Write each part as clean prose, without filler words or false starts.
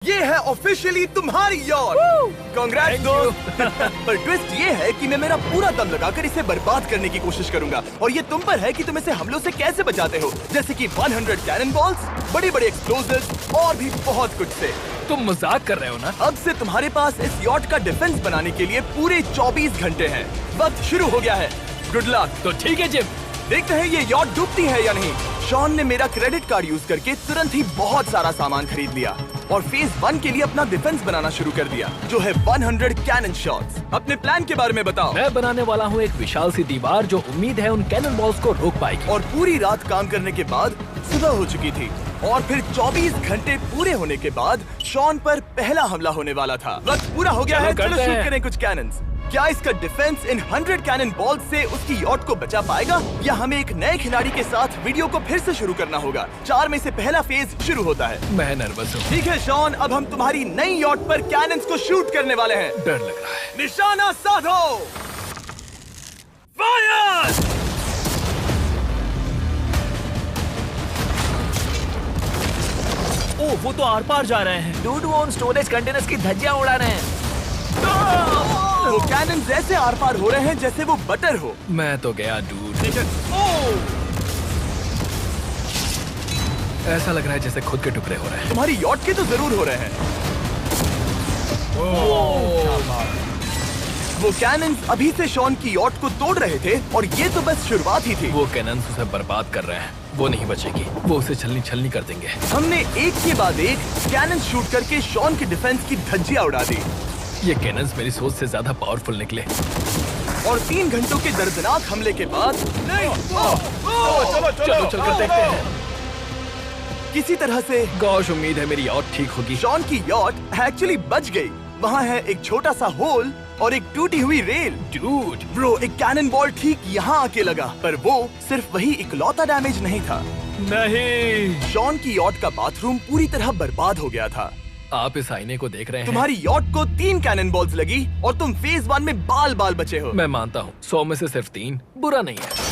ये है ऑफिशियली तुम्हारी यॉट। कांग्रेट्स दोस्त। पर ट्विस्ट ये है कि मैं मेरा पूरा दम लगाकर इसे बर्बाद करने की कोशिश करूंगा और ये तुम पर है कि तुम इसे हमलों से कैसे बचाते हो, जैसे कि 100 कैनन बॉल्स, बड़े बड़े एक्सप्लोजिव्स और भी बहुत कुछ से। तुम मजाक कर रहे हो ना? अब से तुम्हारे पास इस यॉट का डिफेंस बनाने के लिए पूरे 24 घंटे हैं। वक्त शुरू हो गया है। Good luck. तो ठीक है जिम, देखते हैं ये यॉट डूबती है या नहीं। शॉन ने मेरा क्रेडिट कार्ड यूज करके तुरंत ही बहुत सारा सामान खरीद लिया और फेज 1 के लिए अपना डिफेंस बनाना शुरू कर दिया, जो है 100 कैनन शॉट्स। अपने प्लान के बारे में बताओ। मैं बनाने वाला हूँ एक विशाल सी दीवार जो उम्मीद है उन कैनन बॉल्स को रोक पाएगी। और पूरी रात काम करने के बाद सुबह हो चुकी थी और फिर 24 घंटे पूरे होने के बाद शॉन पर पहला हमला होने वाला था। वक्त पूरा हो गया है, चलो शूट करें कुछ कैनन्स। क्या इसका डिफेंस इन 100 कैनन बॉल्स से उसकी यॉट को बचा पाएगा या हमें एक नए खिलाड़ी के साथ वीडियो को फिर से शुरू करना होगा? 4 में से पहला फेज शुरू होता है। मैं नर्वस हूँ। ठीक है शॉन, अब हम तुम्हारी नई यॉट पर कैनन्स को शूट करने वाले हैं। डर लग रहा है। निशाना साधो। फायर! ओह, वो तो आर पार जा रहे हैं। डूड, वो उन स्टोरेज कंटेनर्स की धज्जियां उड़ा रहे हैं। वो कैनन जैसे आर पार हो रहे हैं जैसे वो बटर हो। मैं तो गया डूड। ठीक है। ऐसा लग रहा है जैसे खुद के टुकड़े हो रहे हैं। तुम्हारी यॉट के तो जरूर हो रहे हैं। वो कैनन्स अभी से शॉन की यॉट को तोड़ रहे थे और ये तो बस शुरुआत ही थी। वो कैनन्स उसे बर्बाद कर रहे हैं। वो नहीं बचेगी। वो उसे छलनी छलनी कर देंगे। हमने एक के बाद एक कैनन शूट करके शॉन की डिफेंस की धज्जियां उड़ा दी। ये कैनन्स मेरी सोच से ज्यादा पावरफुल निकले। और 3 घंटों के दर्दनाक हमले के बाद चलो चलकर देखते हैं। किसी तरह से गॉश, उम्मीद है मेरी यॉट ठीक होगी। शॉन की यॉट एक्चुअली बच गई। वहाँ है एक छोटा सा होल और एक टूटी हुई रेल। डूड ब्रो, एक कैनन बॉल ठीक यहाँ आके लगा, पर वो सिर्फ वही इकलौता डैमेज नहीं था। नहीं, शॉन की यॉट का बाथरूम पूरी तरह बर्बाद हो गया था। आप इस आईने को देख रहे हैं। तुम्हारी यॉट को 3 कैनन बॉल्स लगी और तुम फेज 1 में बाल बाल बचे हो। मैं मानता हूँ 100 में से सिर्फ 3 बुरा नहीं है।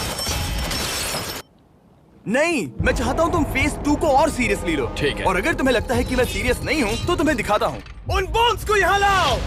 नहीं, मैं चाहता हूँ तुम फेज 2 को और सीरियसली लो। ठीक है। और अगर तुम्हें लगता है कि मैं सीरियस नहीं हूँ तो तुम्हें दिखाता हूँ। उन बॉम्ब्स को यहाँ लाओ।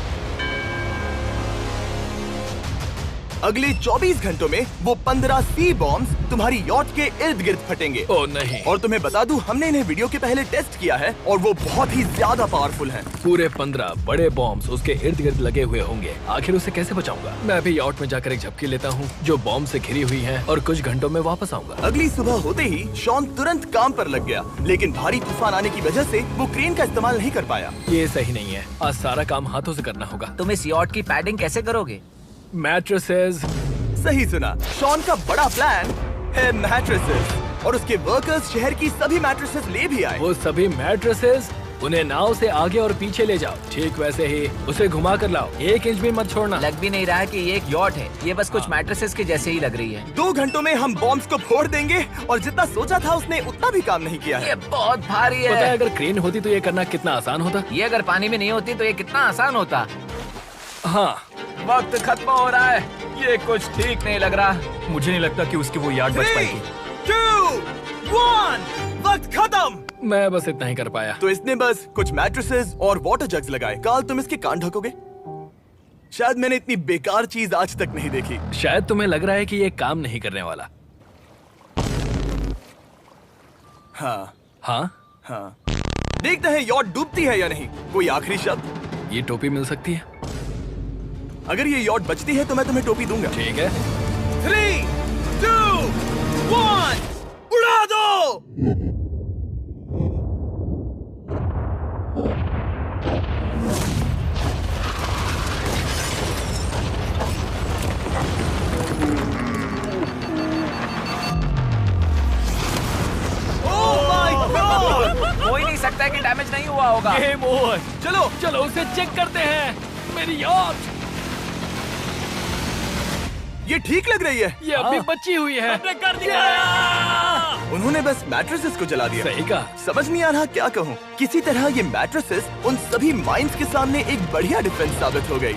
अगले 24 घंटों में वो 15 सी बॉम्ब्स तुम्हारी यॉट के इर्द गिर्द फटेंगे। ओह नहीं। और तुम्हें बता दूं, हमने इन्हें वीडियो के पहले टेस्ट किया है और वो बहुत ही ज्यादा पावरफुल हैं। पूरे 15 बड़े बॉम्ब्स उसके इर्द गिर्द लगे हुए होंगे। आखिर उसे कैसे बचाऊंगा? मैं अभी यॉट में जाकर एक झपकी लेता हूँ जो बॉम्ब से घिरी हुई है और कुछ घंटों में वापस आऊंगा। अगली सुबह होते ही शॉन तुरंत काम पर लग गया, लेकिन भारी तूफान आने की वजह से वो क्रेन का इस्तेमाल नहीं कर पाया। ये सही नहीं है। आज सारा काम हाथों से करना होगा। तुम इस यॉट की पैडिंग कैसे करोगे? मैट्रेसेस। सही सुना, शॉन का बड़ा प्लान है मैट्रेसेस और उसके वर्कर्स शहर की सभी मैट्रेसेस ले भी आए। वो सभी मैट्रेसेस उन्हें नाव से आगे और पीछे ले जाओ। ठीक वैसे ही उसे घुमा कर लाओ। 1 इंच भी मत छोड़ना। लग भी नहीं रहा है कि ये एक यॉट है। ये बस कुछ मैट्रेसेस के जैसे ही लग रही है। 2 घंटों में हम बॉम्ब्स को फोड़ देंगे और जितना सोचा था उसने उतना भी काम नहीं किया है। ये बहुत भारी पता है है। अगर क्रेन होती तो ये करना कितना आसान होता। ये अगर पानी में नहीं होती तो ये कितना आसान होता। हाँ, वक्त खत्म हो रहा है। ये कुछ ठीक नहीं लग रहा। मुझे नहीं लगता कि उसकी वो याद बच 3, पाएगी। 2, 1, वक्त खत्म। मैं बस इतना ही कर पाया। तो इसने बस कुछ मैट्रेसेस और वाटर जग्स लगाए। काल, तुम इसके कान ढकोगे? शायद मैंने इतनी बेकार चीज आज तक नहीं देखी। शायद तुम्हें लग रहा है कि ये काम नहीं करने वाला। हाँ हाँ, हाँ, देखते हैं यॉट डूबती है या नहीं। कोई आखिरी शब्द? ये टोपी मिल सकती है। अगर ये यॉट बचती है तो मैं तुम्हें टोपी दूंगा। ठीक है। 3, 2, 1, उड़ा दो। हो ही नहीं सकता है कि डैमेज नहीं हुआ होगा। Game over. चलो चलो उसे चेक करते हैं। मेरी यॉट ये ठीक लग रही है। ये अभी बची हुई है। कर दिया। उन्होंने बस मैट्रेसेस को जला दिया। सही कहा। समझ नहीं आ रहा क्या कहूँ। किसी तरह ये मैट्रेसेस उन सभी माइंस के सामने एक बढ़िया डिफेंस साबित हो गई।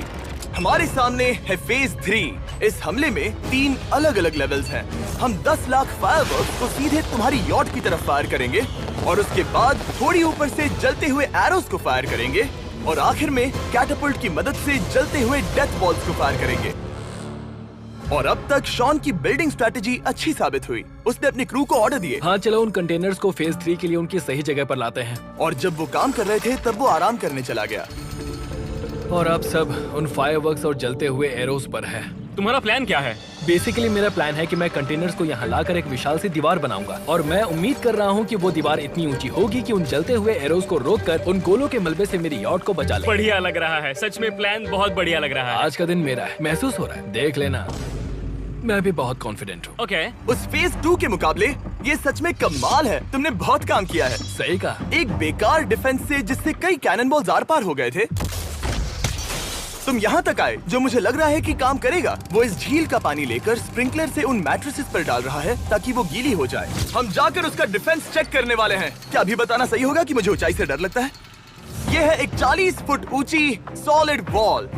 हमारे सामने है फेज 3। इस हमले में 3 अलग अलग लेवल्स हैं। हम 10 लाख फायरवर्क्स को सीधे तुम्हारी यॉट की तरफ फायर करेंगे और उसके बाद थोड़ी ऊपर से जलते हुए एरोस को फायर करेंगे और आखिर में कैटापल्ट की मदद से जलते हुए डेथ बॉल्स को फायर करेंगे। और अब तक शॉन की बिल्डिंग स्ट्रेटेजी अच्छी साबित हुई। उसने अपनी क्रू को ऑर्डर दिए। हाँ चलो उन कंटेनर्स को फेज 3 के लिए उनकी सही जगह पर लाते हैं। और जब वो काम कर रहे थे तब वो आराम करने चला गया। और अब सब उन फायरवर्क्स और जलते हुए एरोस पर है। तुम्हारा प्लान क्या है? बेसिकली मेरा प्लान है कि मैं कंटेनर्स को यहाँ लाकर एक विशाल सी दीवार बनाऊंगा और मैं उम्मीद कर रहा हूँ कि वो दीवार इतनी ऊंची होगी कि उन जलते हुए एरोस को रोककर उन गोलों के मलबे से मेरी यॉट को बचा ले। बढ़िया लग रहा है, सच में प्लान बहुत बढ़िया लग रहा है। आज का दिन मेरा है, महसूस हो रहा है, देख लेना। मैं भी बहुत कॉन्फिडेंट हूँ। ओके। उस फेज 2 के मुकाबले ये सच में कमाल है। तुमने बहुत काम किया है। सही कहा। एक बेकार डिफेंस से जिससे कई कैनन बॉल्स आर पार हो गए थे, तुम यहाँ तक आए जो मुझे लग रहा है कि काम करेगा। वो इस झील का पानी लेकर स्प्रिंकलर से उन मैट्रेसेस पर डाल रहा है ताकि वो गीली हो जाए। हम जाकर उसका डिफेंस चेक करने वाले हैं। क्या अभी बताना सही होगा कि मुझे ऊंचाई से डर लगता है? ये है एक 40 फुट ऊंची सॉलिड वॉल।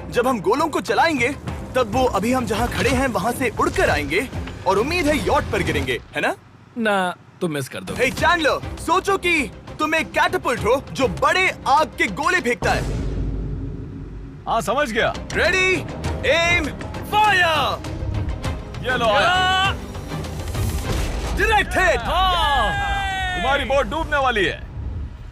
जब हम गोलों को चलाएंगे तब वो अभी हम जहाँ खड़े हैं वहाँ से उड़कर आएंगे और उम्मीद है यॉट पर गिरेंगे, है ना? ना, तुम मिस कर दो। हे चैंडलर, सोचो कि तुम एक कैटापल्ट हो जो बड़े आग के गोले फेंकता है। हाँ समझ गया। Ready, aim, fire. ये लो आया। Direct hit. तुम्हारी बोट डूबने वाली है।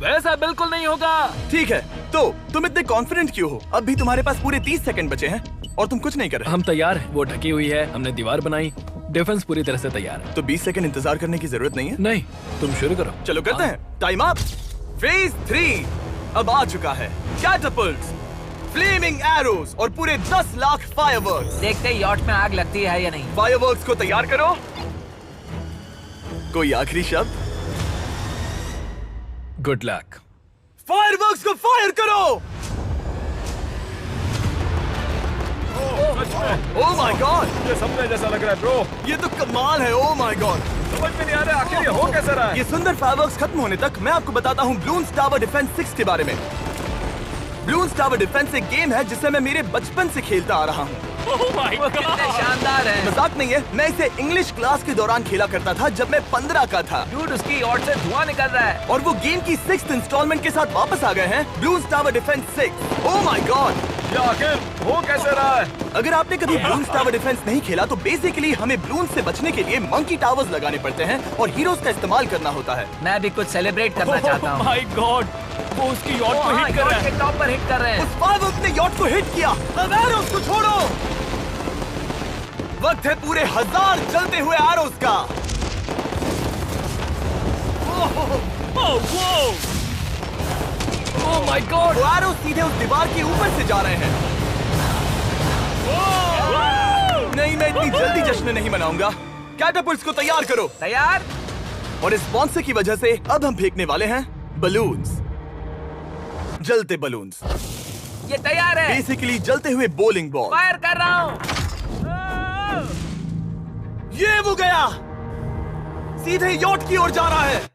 वैसा बिल्कुल नहीं होगा। ठीक है, तो तुम इतने कॉन्फिडेंट क्यों हो? अब भी तुम्हारे पास पूरे 30 सेकंड बचे हैं और तुम कुछ नहीं कर रहे। हम तैयार हैं, वो ढकी हुई है, हमने दीवार बनाई, डिफेंस पूरी तरह से तैयार है। तो 20 सेकंड इंतजार करने की जरूरत नहीं है। नहीं, तुम शुरू करो। चलो करते हैं। Time up. फेज 3 अब आ चुका है। कैटापल्ट्स, फ्लेमिंग एरोस और पूरे 10 लाख फायरवर्क्स। देखते ही यॉट में आग लगती है या नहीं। फायरवर्क्स को तैयार करो। कोई आखिरी शब्द? Good luck. फायरवर्क्स को फायर करो। ओह माय गॉड, ये सपने जैसा लग रहा है ब्रो। ये तो कमाल है। ओह माय गॉड, समझ में नहीं आ रहा आखिर ये हो कैसे रहा है। ये सुंदर फायरवर्क्स खत्म होने तक मैं आपको बताता हूँ ब्लून्स टावर डिफेंस 6 के बारे में। ब्लून्स टावर डिफेंस एक गेम है जिसे मैं मेरे बचपन से खेलता आ रहा हूँ। Oh my वो कितने God! शानदार है। मजाक नहीं है, मैं इसे इंग्लिश क्लास के दौरान खेला करता था जब मैं 15 का था। डूड, उसकी यॉट से धुआं निकल रहा है। और वो गेम की 6th इंस्टॉलमेंट के साथ वापस आ गए हैं, balloons tower defence 6। Oh my God, ये आखिर हो कैसे रहा है। अगर आपने कभी ब्लून्स टावर डिफेंस नहीं खेला तो बेसिकली हमें ब्लून्स से बचने के लिए मंकी टावर्स लगाने पड़ते हैं और हीरोज का इस्तेमाल करना होता है। मैं भी कुछ सेलिब्रेट करना चाहता हूँ। Oh my God! वो उसकी यॉट को हिट कर रहा है। टॉप पर हिट कर रहे हैं। उस फायरवर्क ने यॉट को हिट किया। अब एरोस को छोड़ो। वक्त है पूरे 1000 जलते हुए एरोस का। ओह माय गॉड, वो एरोस सीधे उस दीवार के ऊपर से जा रहे हैं। नहीं, मैं इतनी जल्दी जश्न नहीं मनाऊंगा। कैटापल्ट्स को तैयार करो। तैयार। और इस स्पॉन्सर की वजह से अब हम फेंकने वाले हैं बलून्स, जलते बलून्स। ये तैयार है। बेसिकली जलते हुए बोलिंग बॉल। फायर कर रहा हूँ। ये वो गया, सीधे यॉट की ओर जा रहा है।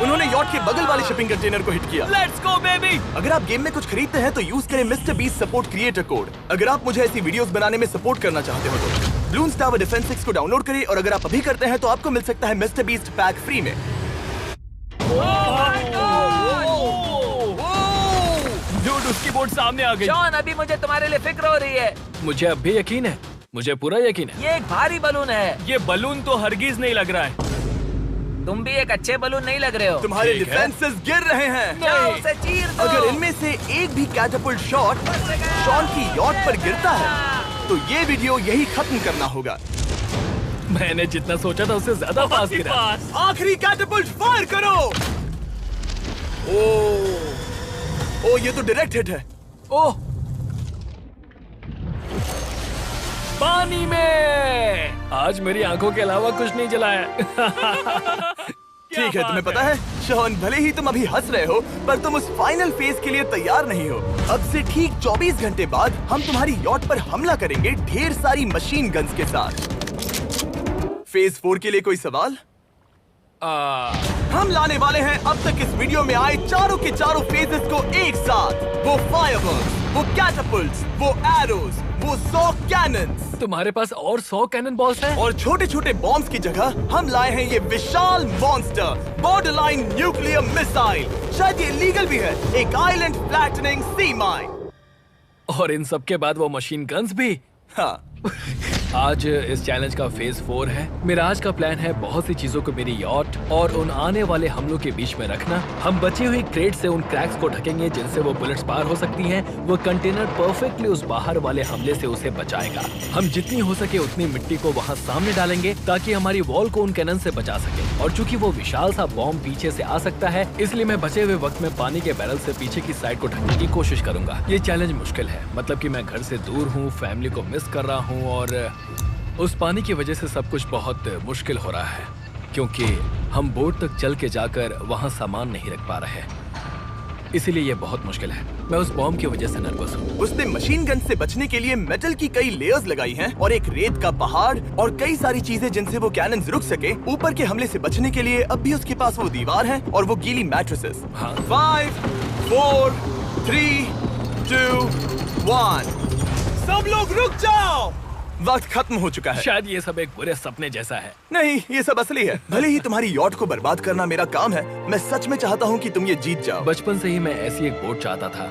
उन्होंने यॉट के बगल वाले शिपिंग कंटेनर को हिट किया। Let's go baby! अगर आप गेम में कुछ खरीदते हैं तो यूज करें mister beast support creator code. अगर आप मुझे ऐसी वीडियोस बनाने में सपोर्ट करना चाहते हो तो ब्लून्स टावर डिफेंस 6 को डाउनलोड करें और अगर आप अभी करते हैं तो आपको मिल सकता है मिस्टर बीस्ट पैक फ्री में। Dude, उसकी बोट सामने आ गई। जॉन, अभी मुझे तुम्हारे लिए फिक्र हो रही है। मुझे अब भी यकीन है, मुझे पूरा यकीन है। ये एक भारी बलून है। ये बलून तो हरगिज नहीं लग रहा है। तुम भी एक अच्छे बलून नहीं लग रहे हो। तुम्हारे ठीक है। डिफेंसेस गिर रहे हैं। जाओ, उसे चीर दो। अगर इनमें से एक भी कैटापल्ट शॉट शॉन की यॉट पर गिरता है तो ये वीडियो यही खत्म करना होगा। मैंने जितना सोचा था उससे ज्यादा पास गिरा। पास। आखिरी कैटापल्ट फायर करो। ओ, ये तो डायरेक्ट हिट है। ओह, पानी में। आज मेरी आंखों के अलावा कुछ नहीं जलाया। ठीक है, तुम्हें पता है शॉन, भले ही तुम अभी हंस रहे हो पर तुम उस फाइनल फेज के लिए तैयार नहीं हो। अब से ठीक 24 घंटे बाद हम तुम्हारी यॉट पर हमला करेंगे ढेर सारी मशीन गन्स के साथ। फेज 4 के लिए कोई सवाल? हम लाने वाले हैं अब तक इस वीडियो में आए चारों के चारों फेजेस को एक साथ। वो फायरवर्क्स, वो कैटapults, वो एरोज, वो 100 कैनन्स। तुम्हारे पास और 100 कैनन बॉल्स हैं? और छोटे छोटे बॉम्ब्स की जगह हम लाए हैं ये विशाल मॉन्स्टर, बॉर्डरलाइन न्यूक्लियर मिसाइल। शायद ये लीगल भी है, एक आइलैंड फ्लैटनिंग सी माइन। और इन सब के बाद वो मशीन गन्स भी। हाँ, आज इस चैलेंज का फेज 4 है। मेरा आज का प्लान है बहुत सी चीजों को मेरी यॉट और उन आने वाले हमलों के बीच में रखना। हम बची हुई क्रेट से उन क्रैक्स को ढकेंगे जिनसे वो बुलेट्स पार हो सकती हैं। वो कंटेनर परफेक्टली उस बाहर वाले हमले से उसे बचाएगा। हम जितनी हो सके उतनी मिट्टी को वहाँ सामने डालेंगे ताकि हमारी वॉल को उन कैनन से बचा सके। और चूंकि वो विशाल सा बॉम्ब पीछे से आ सकता है, इसलिए मैं बचे हुए वक्त में पानी के बैरल से पीछे की साइड को ढकने की कोशिश करूंगा। ये चैलेंज मुश्किल है, मतलब कि मैं घर से दूर हूँ, फैमिली को मिस कर रहा हूँ और उस पानी की वजह से सब कुछ बहुत मुश्किल हो रहा है क्योंकि हम बोट तक चल के जाकर वहाँ सामान नहीं रख पा रहे। इसीलिए ये बहुत मुश्किल है। मैं उस बॉम्ब की वजह से नर्वस हूँ। उसने मशीन गन से बचने के लिए मेटल की कई लेयर्स लगाई हैं और एक रेत का पहाड़ और कई सारी चीजें जिनसे वो कैनन्स रुक सके। ऊपर के हमले से बचने के लिए अब भी उसके पास वो दीवार है और वो गीली मैट्रेसेस। हाँ। 5, 4, 3, 2, 1। सब लोग रुक जाओ, वक्त खत्म हो चुका है। शायद ये सब एक बुरे सपने जैसा है। नहीं, ये सब असली है। भले ही तुम्हारी यॉट को बर्बाद करना मेरा काम है, मैं सच में चाहता हूँ कि तुम ये जीत जाओ। बचपन से ही मैं ऐसी एक बोट चाहता था।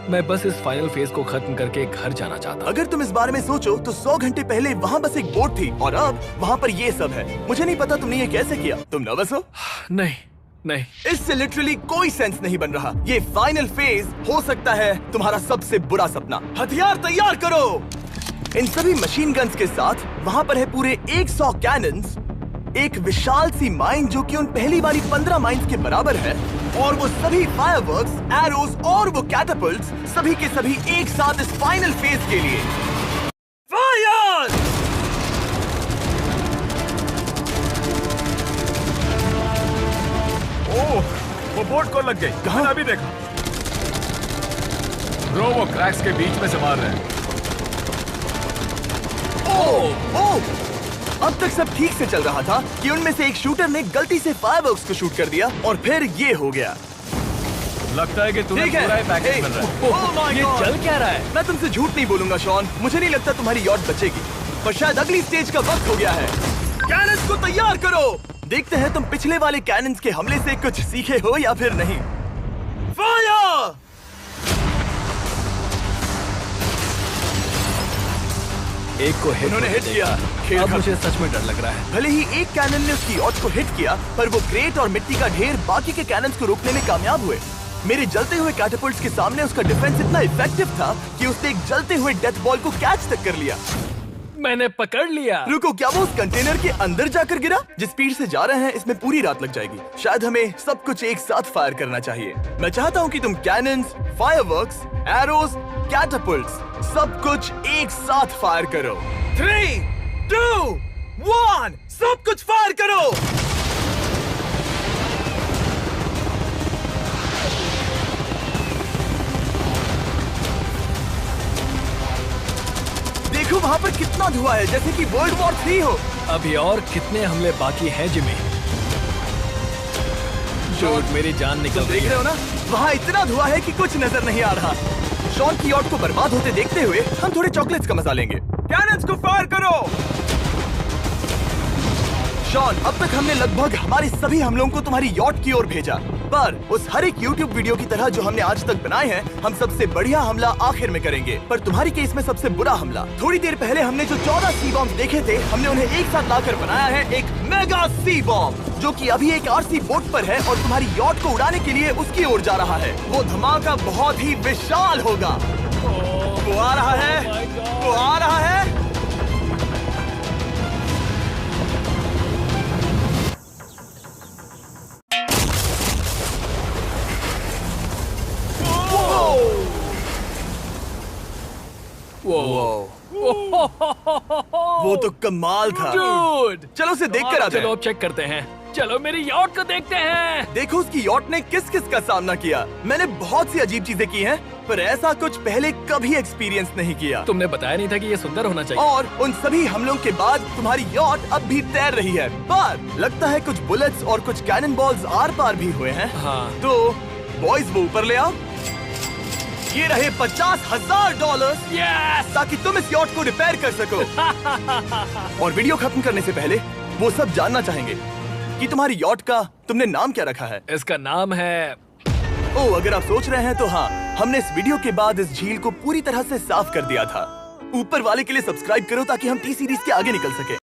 मैं बस इस फाइनल फेज को खत्म करके घर जाना चाहता। अगर तुम इस बारे में सोचो तो 100 घंटे पहले वहाँ बस एक बोट थी और अब वहाँ पर ये सब है। मुझे नहीं पता तुमने ये कैसे किया। तुम नर्वस हो? नहीं नहीं, इससे लिटरली कोई सेंस नहीं बन रहा। ये फाइनल फेज हो सकता है तुम्हारा सबसे बुरा सपना। हथियार तैयार करो। इन सभी मशीन गन्स के साथ वहाँ पर है पूरे 100 कैनन्स, एक विशाल सी माइन जो कि उन पहली वाली 15 माइंस के बराबर है, और वो सभी फायरवर्क्स, एरोज और वो कैटapults सभी के सभी एक साथ इस फाइनल फेज के लिए। फायर! ओह, वो बोट को लग गई। कहाँ? अभी देखा। ब्रो, वो क्रैक्स के बीच में से मार रहे हैं। अब तक सब ठीक से चल रहा था कि उनमें से एक शूटर ने गलती से फायरवर्क्स को शूट कर दिया और फिर ये हो गया। लगता है कि तुम्हें ठीक है। पूरा ही पैकेज मिल रहा है। Oh my ये God! चल क्या रहा है? मैं तुमसे झूठ नहीं बोलूंगा शॉन, मुझे नहीं लगता तुम्हारी यॉट बचेगी, पर शायद अगली स्टेज का वक्त हो गया है। कैनन्स को तैयार करो। देखते हैं तुम पिछले वाले कैनन्स के हमले से कुछ सीखे हो या फिर नहीं। फायर! एक को हिट उन्होंने हिट किया। खेल अब खत्म। मुझे सच में डर लग रहा है। भले ही एक कैनन ने उसकी यॉट को हिट किया, पर वो क्रेट और मिट्टी का ढेर बाकी के कैनन्स को रोकने में कामयाब हुए। मेरे जलते हुए कैटapults के सामने उसका डिफेंस इतना इफेक्टिव था कि उसने एक जलते हुए डेथ बॉल को कैच तक कर लिया। मैंने पकड़ लिया। रुको, क्या वो उस कंटेनर के अंदर जाकर गिरा? जिस स्पीड से जा रहे हैं इसमें पूरी रात लग जाएगी। शायद हमें सब कुछ एक साथ फायर करना चाहिए। मैं चाहता हूँ कि तुम कैनन्स, फायरवर्क्स, एरोज, कैटapults सब कुछ एक साथ फायर करो। 3, 2, 1, सब कुछ फायर करो। देखो वहाँ पर कितना धुआं है, जैसे कि वर्ल्ड वॉर 3 हो। अभी और कितने हमले बाकी हैं जिमी? शॉट, मेरी जान निकल रही देख रहे है। हो ना, वहाँ इतना धुआं है कि कुछ नजर नहीं आ रहा। शॉन की यॉट को बर्बाद होते देखते हुए हम थोड़े चॉकलेट्स का मजा लेंगे। कैनन्स को फायर करो। शॉन, अब तक हमने लगभग हमारे सभी हमलों को तुम्हारी यॉट की ओर भेजा, पर उस हर एक YouTube वीडियो की तरह जो हमने आज तक बनाए हैं, हम सबसे बढ़िया हमला आखिर में करेंगे। पर तुम्हारी केस में सबसे बुरा हमला। थोड़ी देर पहले हमने जो 14 सी बॉम्ब देखे थे, हमने उन्हें एक साथ लाकर बनाया है एक मेगा सी बॉम्ब, जो कि अभी एक RC बोट पर है और तुम्हारी यॉट को उड़ाने के लिए उसकी ओर जा रहा है। वो धमाका बहुत ही विशाल होगा। वो आ रहा है, वो आ रहा है। वो तो कमाल था। Dude! चलो उसे देख कर आते चलो हैं। अब चेक करते हैं। चलो मेरी यॉट को देखते हैं। देखो उसकी यॉट ने किस किस का सामना किया। मैंने बहुत सी अजीब चीजें की हैं, पर ऐसा कुछ पहले कभी एक्सपीरियंस नहीं किया। तुमने बताया नहीं था कि ये सुंदर होना चाहिए। और उन सभी हमलों के बाद तुम्हारी यॉट अब भी तैर रही है, पर लगता है कुछ बुलेट्स और कुछ कैनन बॉल्स आर पार भी हुए हैं। हाँ। तो बॉयज वो ऊपर ले आओ। ये रहे $50,000 यस! ताकि तुम इस यॉट को रिपेयर कर सको। और वीडियो खत्म करने से पहले वो सब जानना चाहेंगे कि तुम्हारी यॉट का तुमने नाम क्या रखा है। इसका नाम है ओह, अगर आप सोच रहे हैं तो हाँ, हमने इस वीडियो के बाद इस झील को पूरी तरह से साफ कर दिया था। ऊपर वाले के लिए सब्सक्राइब करो ताकि हम टी सीरीज के आगे निकल सके।